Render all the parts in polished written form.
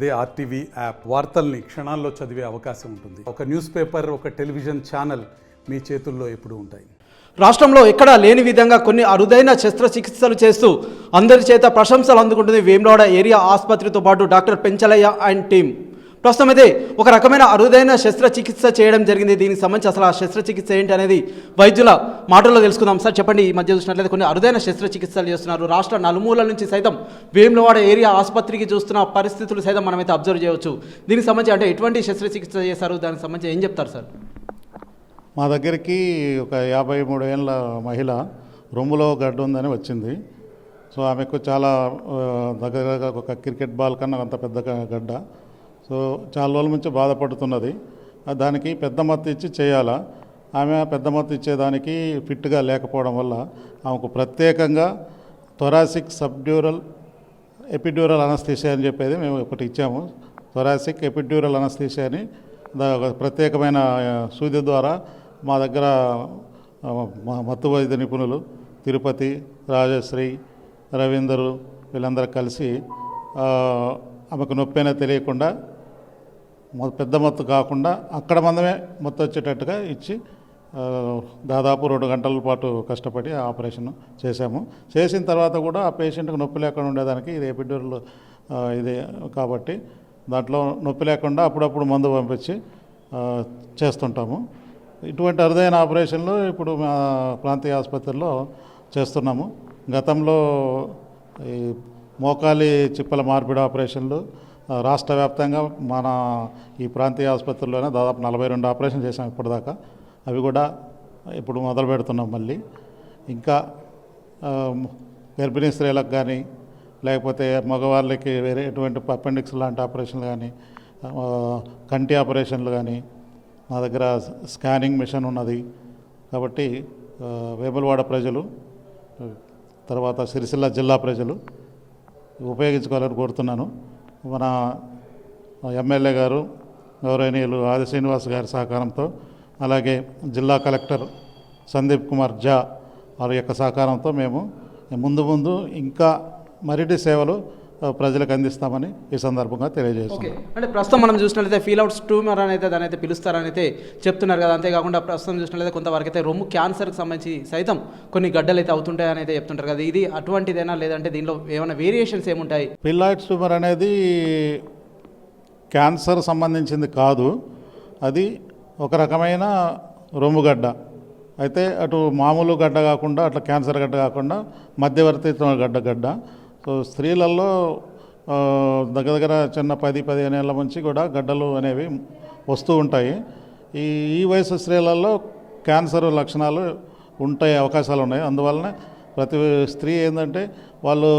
అదే RTV app వార్తల్ని క్షణాల్లో చదివే అవకాశం ఉంటుంది. ఒక న్యూస్ పేపర్, ఒక టెలివిజన్ ఛానల్ మీ చేతుల్లో ఎప్పుడూ ఉంటాయి. రాష్ట్రంలో ఎక్కడా లేని విధంగా కొన్ని అరుదైన శస్త్రచికిత్సలు చేస్తూ అందరి చేత ప్రశంసలు అందుకుంటుంది వేములవాడ ఏరియా ఆసుపత్రితో పాటు డాక్టర్ పెంచలయ్య అండ్ టీమ్. ప్రస్తుతం అయితే ఒక రకమైన అరుదైన శస్త్రచికిత్స చేయడం జరిగింది. దీనికి సంబంధించి అసలు ఆ శస్త్రచికిత్స ఏంటి అనేది వైద్యుల మాటల్లో తెలుసుకుందాం. సార్ చెప్పండి, ఈ మధ్య చూసినట్లయితే కొన్ని అరుదైన శస్త్రచికిత్సలు చేస్తున్నారు. రాష్ట్ర నలుమూలల నుంచి సైతం వేములవాడ ఏరియా ఆసుపత్రికి చూస్తున్న పరిస్థితులు సైతం మనమైతే అబ్జర్వ్ చేయవచ్చు. దీనికి సంబంధించి అంటే ఎటువంటి శస్త్రచికిత్స చేశారు, దానికి సంబంధించి ఏం చెప్తారు సార్? మా దగ్గరికి ఒక 53 ఏళ్ళ మహిళ రొమ్ములో గడ్డ ఉందని వచ్చింది. సో ఆమెకు చాలా దగ్గర ఒక క్రికెట్ బాల్ కన్నా అంత పెద్ద గడ్డ. సో చాలా రోజుల నుంచి బాధపడుతున్నది. దానికి పెద్ద మత్తు ఇచ్చి చేయాలా. ఆమె పెద్ద మత్తు ఇచ్చేదానికి ఫిట్గా లేకపోవడం వల్ల ఆమెకు ప్రత్యేకంగా థొరాసిక్ సబ్డ్యూరల్ ఎపిడ్యూరల్ అనస్థీషియా అని చెప్పేది మేము ఒకటి ఇచ్చాము. థొరాసిక్ ఎపిడ్యూరల్ అనస్థీషియా అని ప్రత్యేకమైన సూది ద్వారా మా దగ్గర మత్తు వైద్య నిపుణులు తిరుపతి, రాజశ్రీ, రవీందరు వీళ్ళందరూ కలిసి ఆమెకు నొప్పి అయినా తెలియకుండా పెద్ద మత్తు కాకుండా అక్కడ మందమే మత్తు వచ్చేటట్టుగా ఇచ్చి దాదాపు 2 గంటల పాటు కష్టపడి ఆపరేషన్ చేశాము. చేసిన తర్వాత కూడా ఆ పేషెంట్కి నొప్పి లేకుండా ఉండేదానికి ఇది ఎపిడ్యూరల్ ఇది కాబట్టి దాంట్లో నొప్పి లేకుండా అప్పుడప్పుడు మందు పంపించి చేస్తుంటాము. ఇటువంటి అరుదైన ఆపరేషన్లు ఇప్పుడు మా ప్రాంతీయ ఆసుపత్రిలో చేస్తున్నాము. గతంలో ఈ మోకాలి చిప్పల మార్పిడి ఆపరేషన్లు రాష్ట్ర వ్యాప్తంగా మన ఈ ప్రాంతీయ ఆసుపత్రుల్లోనే దాదాపు 42 ఆపరేషన్ చేసాం ఇప్పటిదాకా. అవి కూడా ఇప్పుడు మొదలు పెడుతున్నాం మళ్ళీ. ఇంకా గర్భిణీ స్త్రీలకు కానీ లేకపోతే మగవాళ్ళకి వేరే ఎటువంటి అపెండిక్స్ లాంటి ఆపరేషన్లు కానీ కంటి ఆపరేషన్లు కానీ మా దగ్గర స్కానింగ్ మిషన్ ఉన్నది. కాబట్టి వేములవాడ ప్రజలు తర్వాత సిరిసిల్ల జిల్లా ప్రజలు ఉపయోగించుకోవాలని కోరుతున్నాను. మన ఎమ్మెల్యే గారు గౌరవనీయులు ఆది శ్రీనివాస్ గారి సహకారంతో, అలాగే జిల్లా కలెక్టర్ సందీప్ కుమార్ ఝా వారి యొక్క సహకారంతో మేము ముందు ఇంకా మరిన్ని సేవలు ప్రజలకు అందిస్తామని ఈ సందర్భంగా తెలియజేస్తున్నాం. అంటే ప్రస్తుతం మనం చూసినట్లయితే ఫీల్ అవుట్స్ ట్యూమర్ అని అయితే దాని అయితే పిలుస్తారని అయితే చెప్తున్నారు కదా. అంతేకాకుండా ప్రస్తుతం చూసినట్లయితే కొంతవరకు అయితే రొమ్ము క్యాన్సర్కి సంబంధించి సైతం కొన్ని గడ్డలు అయితే అవుతుంటాయని అయితే చెప్తుంటారు కదా. ఇది అటువంటిదేనా, లేదంటే దీనిలో ఏమైనా వేరియేషన్స్ ఏముంటాయి? ఫీల్ అవుట్స్ ట్యూమర్ అనేది క్యాన్సర్ సంబంధించింది కాదు. అది ఒక రకమైన రొమ్ము గడ్డ. అయితే అటు మామూలు గడ్డ కాకుండా అట్లా క్యాన్సర్ గడ్డ కాకుండా మధ్యవర్తి గడ్డ. సో స్త్రీలలో దగ్గర చిన్న 10-15 ఏళ్ళ నుంచి కూడా గడ్డలు అనేవి వస్తూ ఉంటాయి. ఈ వయసు స్త్రీలలో క్యాన్సర్ లక్షణాలు అవకాశాలు ఉన్నాయి. అందువలన ప్రతి స్త్రీ ఏంటంటే వాళ్ళు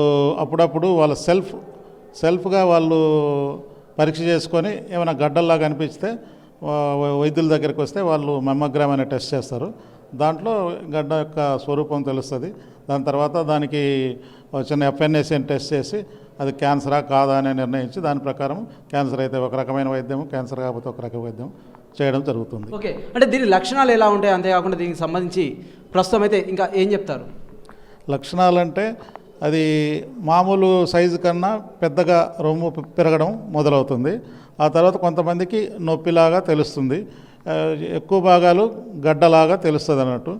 అప్పుడప్పుడు వాళ్ళ సెల్ఫ్గా వాళ్ళు పరీక్ష చేసుకొని ఏమైనా గడ్డల్లాగా అనిపిస్తే వైద్యుల దగ్గరికి వస్తే వాళ్ళు మెమ్మోగ్రామ్ అనే టెస్ట్ చేస్తారు. దాంట్లో గడ్డ యొక్క స్వరూపం తెలుస్తుంది. దాని తర్వాత దానికి చిన్న FNACని టెస్ట్ చేసి అది క్యాన్సరా కాదా అని నిర్ణయించి దాని ప్రకారం క్యాన్సర్ అయితే ఒక రకమైన వైద్యం, క్యాన్సర్ కాకపోతే ఒక రకమైన వైద్యం చేయడం జరుగుతుంది. ఓకే, అంటే దీని లక్షణాలు ఎలా ఉంటాయి, అంతేకాకుండా దీనికి సంబంధించి ప్రస్తుతం అయితే ఇంకా ఏం చెప్తారు? లక్షణాలంటే అది మామూలు సైజు కన్నా పెద్దగా రొమ్ము పెరగడం మొదలవుతుంది. ఆ తర్వాత కొంతమందికి నొప్పిలాగా తెలుస్తుంది. ఎక్కువ భాగాలు గడ్డలాగా తెలుస్తుంది అన్నట్టు.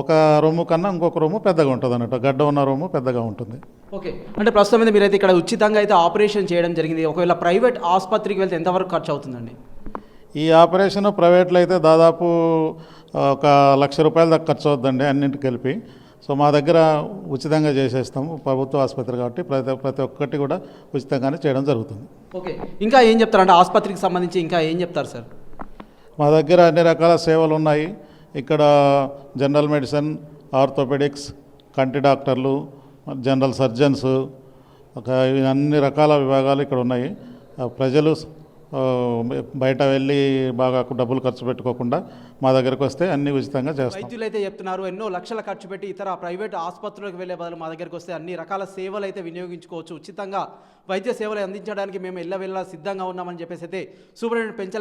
ఒక రొమ్ము కన్నా ఇంకొక రొమ్ము పెద్దగా ఉంటుంది అన్నట్టు. గడ్డ ఉన్న రొమ్ము పెద్దగా ఉంటుంది. ఓకే, అంటే ప్రస్తుతం అయితే మీరైతే ఇక్కడ ఉచితంగా అయితే ఆపరేషన్ చేయడం జరిగింది. ఒకవేళ ప్రైవేట్ ఆసుపత్రికి వెళ్తే ఎంతవరకు ఖర్చు అవుతుందండి? ఈ ఆపరేషన్ ప్రైవేట్లో అయితే దాదాపు ఒక ₹1,00,000 దాకా ఖర్చు అవుతుందండి అన్నింటికి కలిపి. సో మా దగ్గర ఉచితంగా చేసేస్తాము. ప్రభుత్వ ఆసుపత్రి కాబట్టి ప్రతి ఒక్కటి కూడా ఉచితంగానే చేయడం జరుగుతుంది. ఓకే, ఇంకా ఏం చెప్తారు అంటే ఆసుపత్రికి సంబంధించి ఇంకా ఏం చెప్తారు సార్? మా దగ్గర అన్ని రకాల సేవలు ఉన్నాయి. ఇక్కడ జనరల్ మెడిసిన్, ఆర్థోపెడిక్స్, కంటి డాక్టర్లు, జనరల్ సర్జన్స్, అన్ని రకాల విభాగాలు ఇక్కడ ఉన్నాయి. ప్రజలు బయట వెళ్ళి బాగా డబ్బులు ఖర్చు పెట్టుకోకుండా మా దగ్గరకు వస్తే అన్ని ఉచితంగా చేస్తాం. వైద్యులు అయితే చెప్తున్నారు ఎన్నో లక్షల ఖర్చు పెట్టి ఇతర ప్రైవేట్ ఆసుపత్రులకు వెళ్ళే బదులు మా దగ్గరకు వస్తే అన్ని రకాల సేవలు అయితే వినియోగించుకోవచ్చు. ఉచితంగా వైద్య సేవలు అందించడానికి మేము వెళ్ళ సిద్ధంగా ఉన్నామని చెప్పేసి అయితే సూపరింటెండెంట్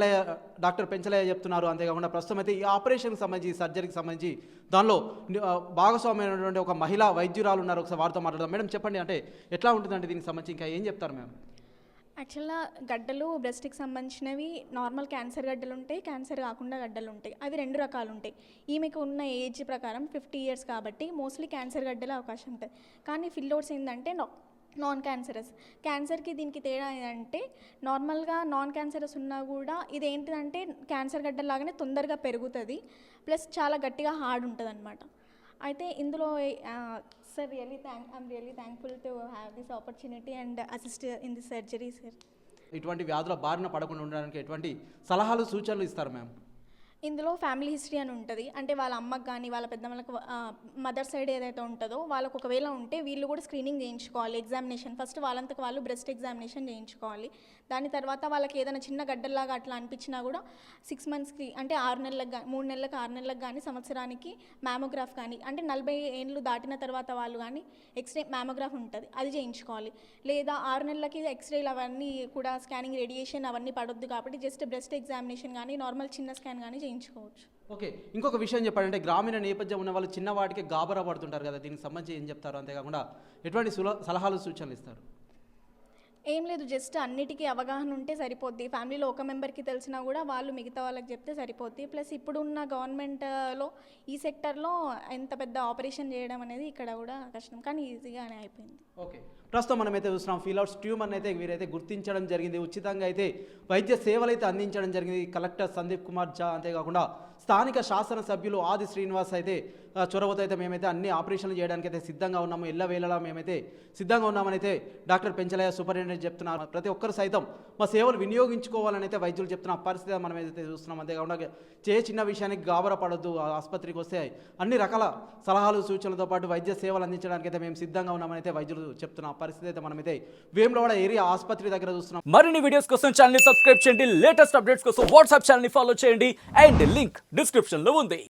డాక్టర్ పెంచలయ్య చెప్తున్నారు. అంతేకాకుండా ప్రస్తుతం అయితే ఈ ఆపరేషన్కి సంబంధించి సర్జరీకి సంబంధించి దానిలో భాగస్వామ్యమైనటువంటి ఒక మహిళా వైద్యురాలు ఉన్నారు. ఒకసారి వారితో మాట్లాడదాం. మేడం చెప్పండి, అంటే ఎట్లా ఉంటుందంటే దీనికి సంబంధించి ఇంకా ఏం చెప్తారు మేడం? యాక్చువల్గా గడ్డలు బ్రెస్ట్కి సంబంధించినవి నార్మల్ క్యాన్సర్ గడ్డలు ఉంటాయి, క్యాన్సర్ కాకుండా గడ్డలు ఉంటాయి. అవి 2 రకాలు ఉంటాయి. ఈమెకు ఉన్న ఏజ్ ప్రకారం 50 ఇయర్స్ కాబట్టి మోస్ట్లీ క్యాన్సర్ గడ్డల అవకాశం ఉంటుంది. కానీ ఫిల్లోడ్స్ ఏంటంటే నాన్ క్యాన్సరస్. క్యాన్సర్కి దీనికి తేడా ఏంటంటే నార్మల్గా నాన్ క్యాన్సరస్ ఉన్నా కూడా ఇది ఏంటిదంటే క్యాన్సర్ గడ్డలాగానే తొందరగా పెరుగుతుంది, ప్లస్ చాలా గట్టిగా హార్డ్ ఉంటుంది అనమాట. అయితే ఇందులో sir I'm really thankful to have this opportunity and assist in this surgery sir. ఇటువంటి వ్యాధుల బారిన పడకుండా ఉండడానికి ఎటువంటి సలహాలు సూచనలు ఇస్తారు మ్యామ్? ఇందులో ఫ్యామిలీ హిస్టరీ అని ఉంటుంది. అంటే వాళ్ళ అమ్మకి కానీ వాళ్ళ పెద్దమ్మలకు మదర్ సైడ్ ఏదైతే ఉంటుందో వాళ్ళకు ఒకవేళ ఉంటే వీళ్ళు కూడా స్క్రీనింగ్ చేయించుకోవాలి. ఎగ్జామినేషన్ ఫస్ట్ వాళ్ళంతకు వాళ్ళు బ్రెస్ట్ ఎగ్జామినేషన్ చేయించుకోవాలి. దాని తర్వాత వాళ్ళకి ఏదైనా చిన్న గడ్డల్లాగా అట్లా అనిపించినా కూడా 6 మంత్స్కి అంటే 6 నెలలకు కానీ 3 నెలలకు 6 నెలలకు కానీ సంవత్సరానికి మ్యామోగ్రాఫ్ కానీ అంటే 40 ఏళ్ళు దాటిన తర్వాత వాళ్ళు కానీ ఎక్స్రే మ్యామోగ్రాఫ్ ఉంటుంది, అది చేయించుకోవాలి. లేదా 6 నెలలకి ఎక్స్రేలు అవన్నీ కూడా స్కానింగ్ రేడియేషన్ అవన్నీ పడొద్దు కాబట్టి జస్ట్ బ్రెస్ట్ ఎగ్జామినేషన్ కానీ నార్మల్ చిన్న స్కాన్ కానీ చేయించుకోవచ్చు. ఓకే, ఇంకొక విషయం చెప్పాలంటే గ్రామీణ నేపథ్యం ఉన్న వాళ్ళు చిన్న వాటికి గాబరా పడుతుంటారు కదా, దీనికి సంబంధించి ఏం చెప్తారు? అంతేకాకుండా ఎటువంటి సలహాలు సూచనలు ఇస్తారు? ఏం లేదు, జస్ట్ అన్నిటికీ అవగాహన ఉంటే సరిపోద్ది. ఫ్యామిలీలో ఒక మెంబర్కి తెలిసినా కూడా వాళ్ళు మిగతా వాళ్ళకి చెప్తే సరిపోద్ది. ప్లస్ ఇప్పుడున్న గవర్నమెంట్లో ఈ సెక్టర్లో ఎంత పెద్ద ఆపరేషన్ చేయడం అనేది ఇక్కడ కూడా కష్టం, కానీ ఈజీగానే అయిపోయింది. ఓకే, ప్రస్తుతం మనమైతే చూస్తున్నాం ఫీల్అవుట్స్ ట్యూమర్ అయితే వీరైతే గుర్తించడం జరిగింది. ఉచితంగా అయితే వైద్య సేవలు అయితే అందించడం జరిగింది కలెక్టర్ సందీప్ కుమార్ ఝా. అంతేకాకుండా స్థానిక శాసనసభ్యులు ఆది శ్రీనివాస్ అయితే చొరవతో అయితే మేమైతే అన్ని ఆపరేషన్లు చేయడానికి అయితే సిద్ధంగా ఉన్నాము, ఎల్లవేళలా మేమైతే సిద్ధంగా ఉన్నామని అయితే డాక్టర్ పెంచలయ్య సూపరింటెండెంట్ చెప్తున్నారు. ప్రతి ఒక్కరు సైతం మా సేవలు వినియోగించుకోవాలని అయితే వైద్యులు చెప్తున్న పరిస్థితి మనం ఏదైతే చూస్తున్నాం. అంతేకాకుండా చిన్న విషయానికి గాబరా పడొద్దు, ఆసుపత్రికి వస్తే అన్ని రకాల సలహాలు సూచనలతో పాటు వైద్య సేవలు అందించడానికి అయితే మేము సిద్ధంగా ఉన్నామని అయితే వైద్యులు చెప్తున్న పరిస్థితి అయితే మనమైతే వేములవాడ ఏరియా ఆసుపత్రి దగ్గర చూస్తున్నాం. మరిన్ని వీడియోస్ కోసం ఛానల్ ని సబ్స్క్రైబ్ చేయండి, లేటెస్ట్ అప్డేట్స్ కోసం వాట్సాప్ ఛానల్ ని ఫాలో చేయండి అండ్ లింక్ డిస్క్రిప్షన్ లో ఉంది.